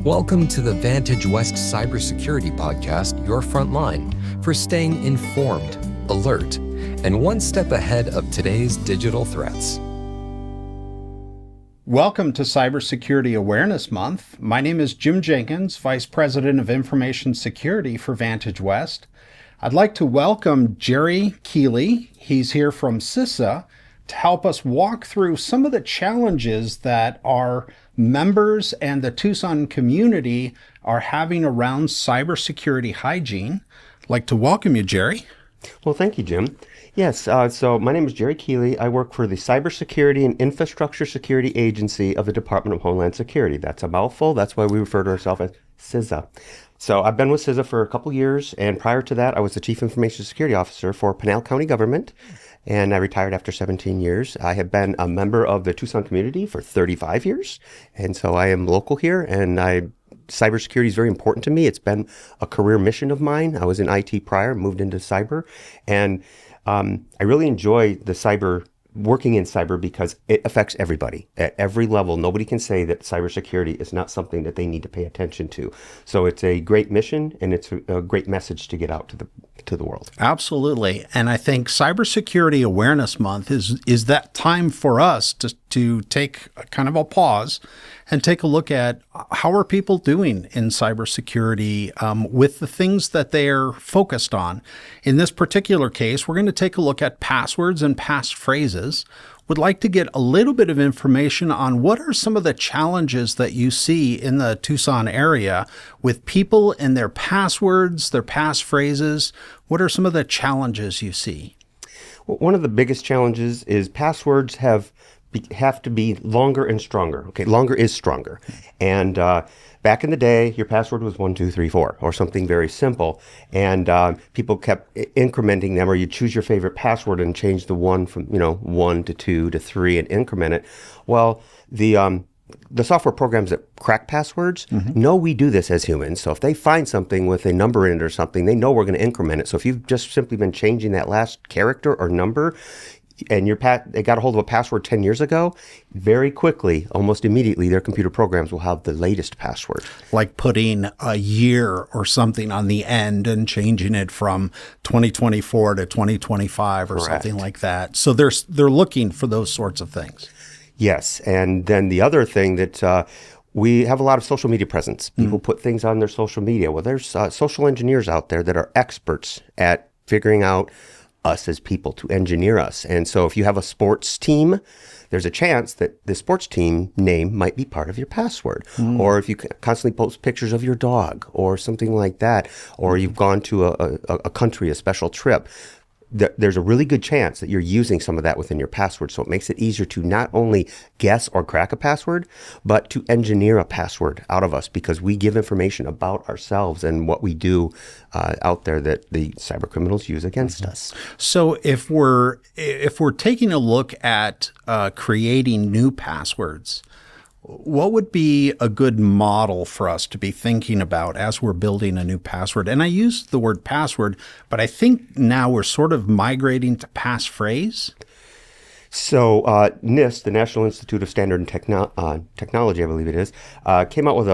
Welcome to the Vantage West Cybersecurity podcast, your front line for staying informed, alert, and one step ahead of today's digital threats. Welcome to Cybersecurity Awareness Month. My name is Jim Jenkins, Vice President of Information Security for Vantage West. I'd like to welcome Jerry Keeley. He's here from CISA to help us walk through some of the challenges that our members and the Tucson community are having around cybersecurity hygiene. I'd like to welcome you, Jerry. Well, thank you, Jim. Yes, so my name is Jerry Keeley. I work for the Cybersecurity and Infrastructure Security Agency of the Department of Homeland Security. That's a mouthful. That's why we refer to ourselves as CISA. So I've been with CISA for a couple years, and prior to that, I was the Chief Information Security Officer for Pinal County Government, and I retired after 17 years. I have been a member of the Tucson community for 35 years, and so I am local here, and cybersecurity is very important to me. It's been a career mission of mine. I was in IT prior, moved into cyber, and I really enjoy working in cyber because it affects everybody at every level. Nobody can say that cybersecurity is not something that they need to pay attention to. So it's a great mission, and it's a great message to get out to the world. Absolutely. And I think Cybersecurity Awareness Month is that time for us to take a kind of a pause and take a look at how are people doing in cybersecurity with the things that they're focused on. In this particular case, we're going to take a look at passwords and passphrases. Would like to get a little bit of information on what are some of the challenges that you see in the Tucson area with people and their passwords, their passphrases. What are some of the challenges you see? Well, one of the biggest challenges is passwords have to be longer and stronger. Okay, longer is stronger. And back in the day, your password was 1, 2, 3, 4, or something very simple. And people kept incrementing them, or you choose your favorite password and change the one from 1 to 2 to 3 and increment it. Well, the software programs that crack passwords know we do this as humans. So if they find something with a number in it or something, they know we're going to increment it. So if you've just simply been changing that last character or number, and they got a hold of a password 10 years ago, very quickly, almost immediately, their computer programs will have the latest password. Like putting a year or something on the end and changing it from 2024 to 2025 or Correct. Something like that. So they're looking for those sorts of things. Yes, and then the other thing that we have a lot of social media presence. People put things on their social media. Well, there's social engineers out there that are experts at figuring out us as people, to engineer us. And so if you have a sports team, there's a chance that the sports team name might be part of your password. Or if you constantly post pictures of your dog or something like that, or you've gone to a country, a special trip, there's a really good chance that you're using some of that within your password. So it makes it easier to not only guess or crack a password, but to engineer a password out of us, because we give information about ourselves and what we do out there that the cyber criminals use against us. So if we're taking a look at creating new passwords, what would be a good model for us to be thinking about as we're building a new password? And I use the word password, but I think now we're sort of migrating to passphrase. So NIST, the National Institute of Standard and Technology, I believe it is, came out with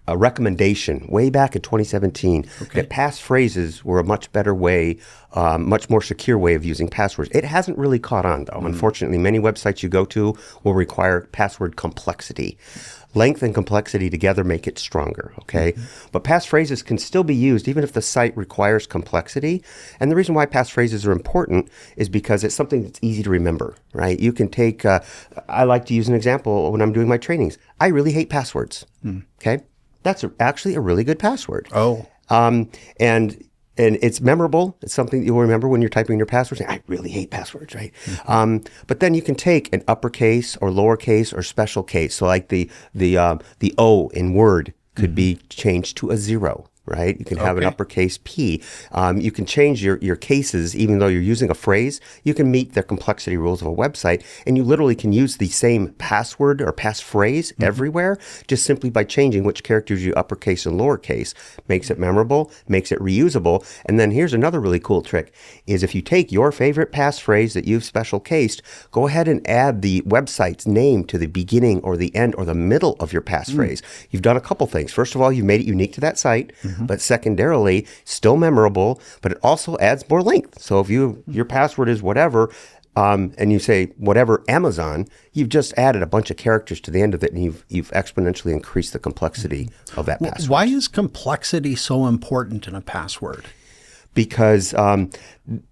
a recommendation way back in 2017 that passphrases were a much better way, much more secure way of using passwords. It hasn't really caught on, though. Unfortunately, many websites you go to will require password complexity. Length and complexity together make it stronger, okay? But passphrases can still be used even if the site requires complexity. And the reason why passphrases are important is because it's something that's easy to remember, right? You can take, I like to use an example when I'm doing my trainings. I really hate passwords, okay? That's actually a really good password. Oh. And it's memorable. It's something that you'll remember when you're typing your password. I really hate passwords, right? But then you can take an uppercase or lowercase or special case. So like the O in Word could be changed to a 0. right? You can have an Okay. uppercase P. You can change your cases, even though you're using a phrase. You can meet the complexity rules of a website, and you literally can use the same password or passphrase everywhere, just simply by changing which characters you uppercase and lowercase. Makes it memorable, makes it reusable. And then here's another really cool trick, is if you take your favorite passphrase that you've special cased, go ahead and add the website's name to the beginning or the end or the middle of your passphrase. You've done a couple things. First of all, you've made it unique to that site, but secondarily, still memorable, but it also adds more length. So if your password is whatever, and you say whatever Amazon, you've just added a bunch of characters to the end of it, and you've exponentially increased the complexity of that password. Why is complexity so important in a password? Because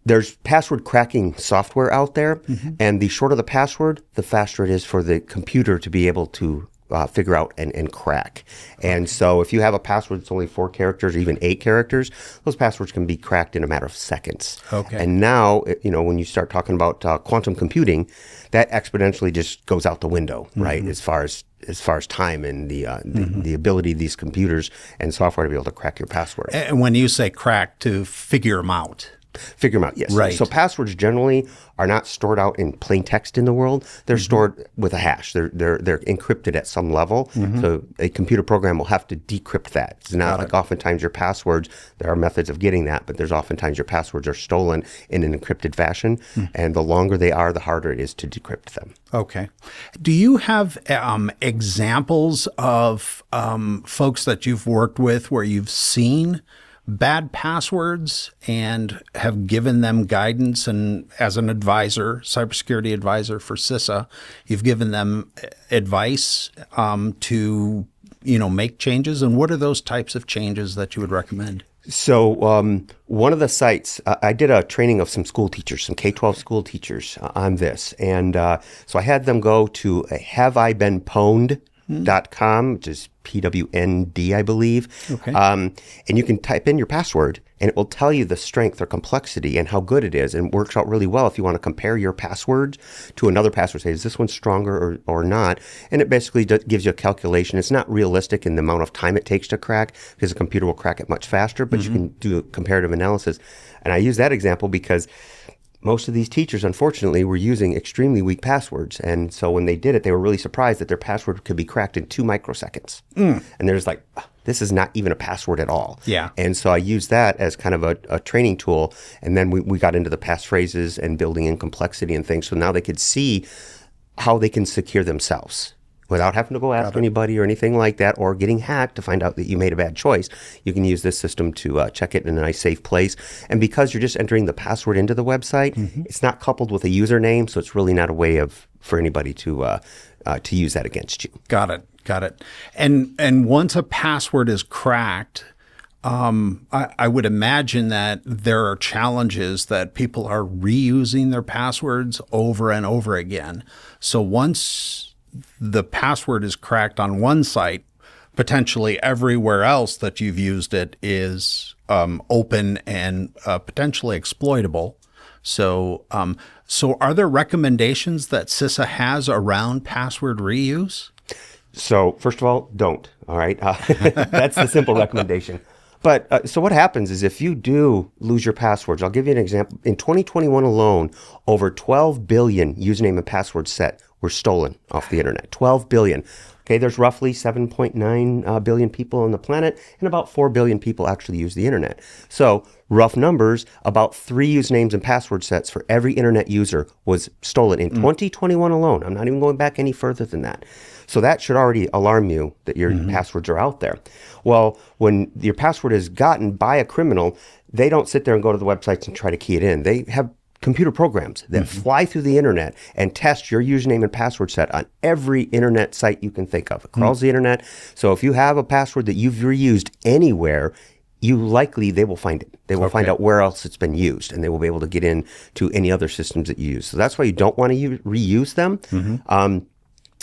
there's password cracking software out there, and the shorter the password, the faster it is for the computer to be able to figure out and crack. And so if you have a password that's only 4 characters or even 8 characters, those passwords can be cracked in a matter of seconds. Okay. And now, when you start talking about quantum computing, that exponentially just goes out the window, right? As far as time and the ability of these computers and software to be able to crack your password. And when you say crack, to figure them out. Figure them out, yes. Right. So passwords generally are not stored out in plain text in the world. They're stored with a hash. They're encrypted at some level. So a computer program will have to decrypt that. It's not like oftentimes your passwords, there are methods of getting that, but there's oftentimes your passwords are stolen in an encrypted fashion. And the longer they are, the harder it is to decrypt them. Okay. Do you have examples of folks that you've worked with where you've seen bad passwords and have given them guidance, and as an advisor, cybersecurity advisor for CISA, you've given them advice to make changes? And what are those types of changes that you would recommend? So one of the sites, I did a training of some school teachers, some K-12 school teachers on this. And so I had them go to haveibeenpwned.com, which is PWND, I believe. Okay. And you can type in your password, and it will tell you the strength or complexity and how good it is. And it works out really well if you want to compare your password to another password. Say, is this one stronger or not? And it basically gives you a calculation. It's not realistic in the amount of time it takes to crack, because a computer will crack it much faster, but you can do a comparative analysis. And I use that example because most of these teachers, unfortunately, were using extremely weak passwords. And so when they did it, they were really surprised that their password could be cracked in 2 microseconds. And they're just like, this is not even a password at all. Yeah. And so I used that as kind of a training tool. And then we got into the passphrases and building in complexity and things. So now they could see how they can secure themselves without having to go ask anybody or anything like that, or getting hacked to find out that you made a bad choice. You can use this system to check it in a nice, safe place. And because you're just entering the password into the website, it's not coupled with a username, so it's really not a way for anybody to use that against you. Got it. And once a password is cracked, I would imagine that there are challenges that people are reusing their passwords over and over again. So once the password is cracked on one site, potentially everywhere else that you've used it is open and potentially exploitable. So, are there recommendations that CISA has around password reuse? So first of all, don't. All right, that's the simple recommendation. But so what happens is if you do lose your passwords, I'll give you an example. In 2021 alone, over 12 billion username and password set were stolen off the internet. 12 billion. Okay, there's roughly 7.9 billion people on the planet, and about 4 billion people actually use the internet. So rough numbers, about 3 usernames and password sets for every internet user was stolen in 2021 alone. I'm not even going back any further than that. So that should already alarm you that your passwords are out there. Well, when your password is gotten by a criminal, they don't sit there and go to the websites and try to key it in. They have computer programs that fly through the internet and test your username and password set on every internet site you can think of. It crawls the internet. So if you have a password that you've reused anywhere, they will find it. They will find out where else it's been used, and they will be able to get in to any other systems that you use. So that's why you don't want to reuse them.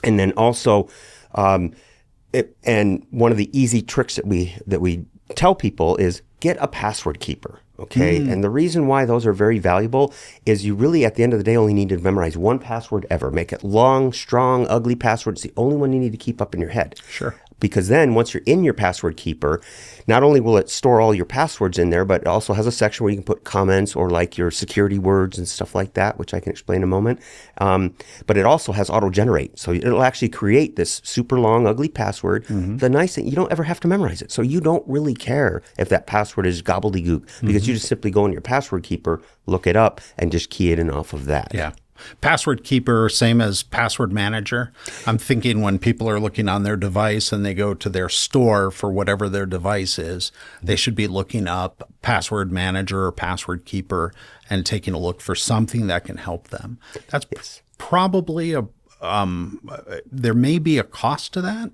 And then also, and one of the easy tricks that we tell people is get a password keeper. Okay. And the reason why those are very valuable is you really, at the end of the day, only need to memorize one password ever. Make it long, strong, ugly password. It's the only one you need to keep up in your head. Sure. Because then once you're in your password keeper, not only will it store all your passwords in there, but it also has a section where you can put comments or like your security words and stuff like that, which I can explain in a moment. But it also has auto generate. So it'll actually create this super long, ugly password. The nice thing, you don't ever have to memorize it. So you don't really care if that password is gobbledygook because you just simply go in your password keeper, look it up, and just key it in off of that. Yeah. Password keeper, same as password manager. I'm thinking when people are looking on their device and they go to their store for whatever their device is, they should be looking up password manager or password keeper and taking a look for something that can help them. That's probably there may be a cost to that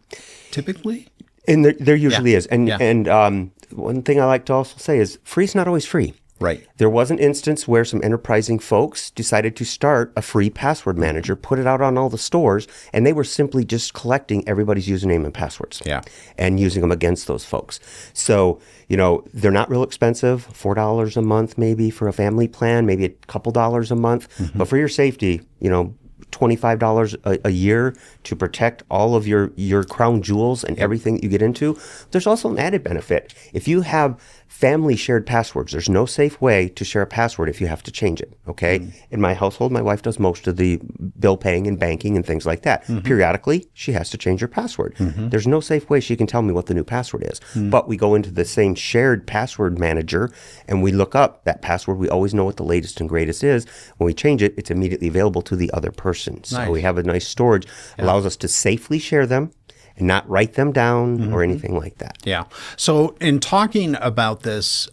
typically. And there usually is. And one thing I like to also say is free is not always free. Right. There was an instance where some enterprising folks decided to start a free password manager, put it out on all the stores, and they were simply just collecting everybody's username and passwords and using them against those folks. So, they're not real expensive, $4 a month maybe for a family plan, maybe a couple dollars a month. But for your safety, $25 a year to protect all of your crown jewels and everything that you get into. There's also an added benefit. If you have family shared passwords, there's no safe way to share a password if you have to change it, okay? In my household, my wife does most of the bill paying and banking and things like that. Periodically, she has to change her password. There's no safe way she can tell me what the new password is. But we go into the same shared password manager and we look up that password. We always know what the latest and greatest is. When we change it, it's immediately available to the other person. So we have a nice storage, allows us to safely share them and not write them down or anything like that. Yeah. So in talking about this,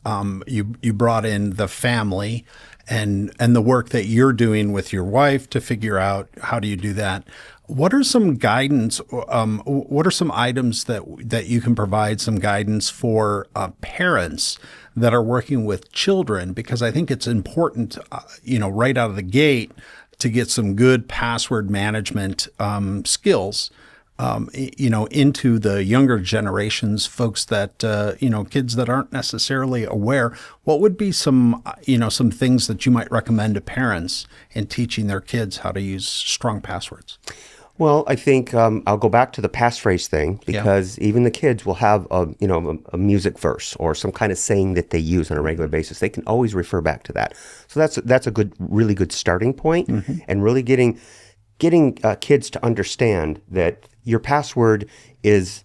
you brought in the family and the work that you're doing with your wife to figure out how do you do that. What are some guidance? What are some items that you can provide some guidance for parents that are working with children? Because I think it's important, right out of the gate to get some good password management skills. Into the younger generations, folks that, kids that aren't necessarily aware. What would be some things that you might recommend to parents in teaching their kids how to use strong passwords? Well, I think I'll go back to the passphrase thing because even the kids will have a music verse or some kind of saying that they use on a regular basis. They can always refer back to that. So that's a really good starting point, and really getting kids to understand that your password is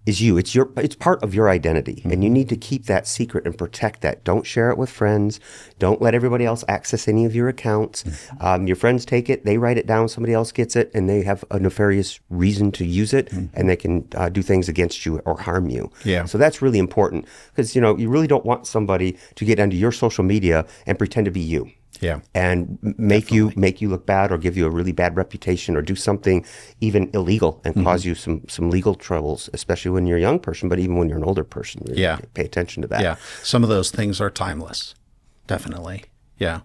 you. It's part of your identity, and you need to keep that secret and protect that. Don't share it with friends. Don't let everybody else access any of your accounts. Your friends take it, they write it down, somebody else gets it, and they have a nefarious reason to use it, and they can do things against you or harm you. Yeah. So that's really important because you really don't want somebody to get onto your social media and pretend to be you. Yeah, and make you look bad or give you a really bad reputation or do something even illegal and cause you some legal troubles, especially when you're a young person, but even when you're an older person. Really pay attention to that. Yeah, some of those things are timeless, definitely. Yeah.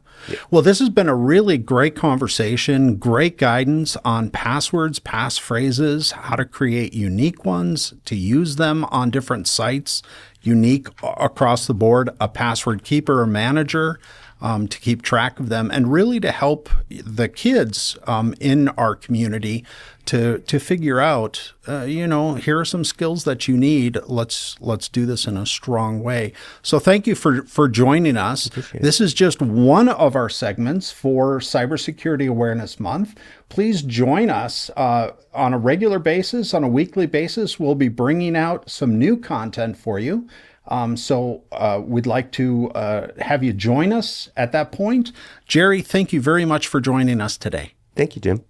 Well, this has been a really great conversation, great guidance on passwords, passphrases, how to create unique ones, to use them on different sites, unique across the board, a password keeper or manager, to keep track of them, and really to help the kids in our community to figure out, here are some skills that you need. Let's do this in a strong way. So thank you for joining us. This is just one of our segments for Cybersecurity Awareness Month. Please join us on a regular basis, on a weekly basis. We'll be bringing out some new content for you. So we'd like to have you join us at that point. Jerry, thank you very much for joining us today. Thank you, Jim.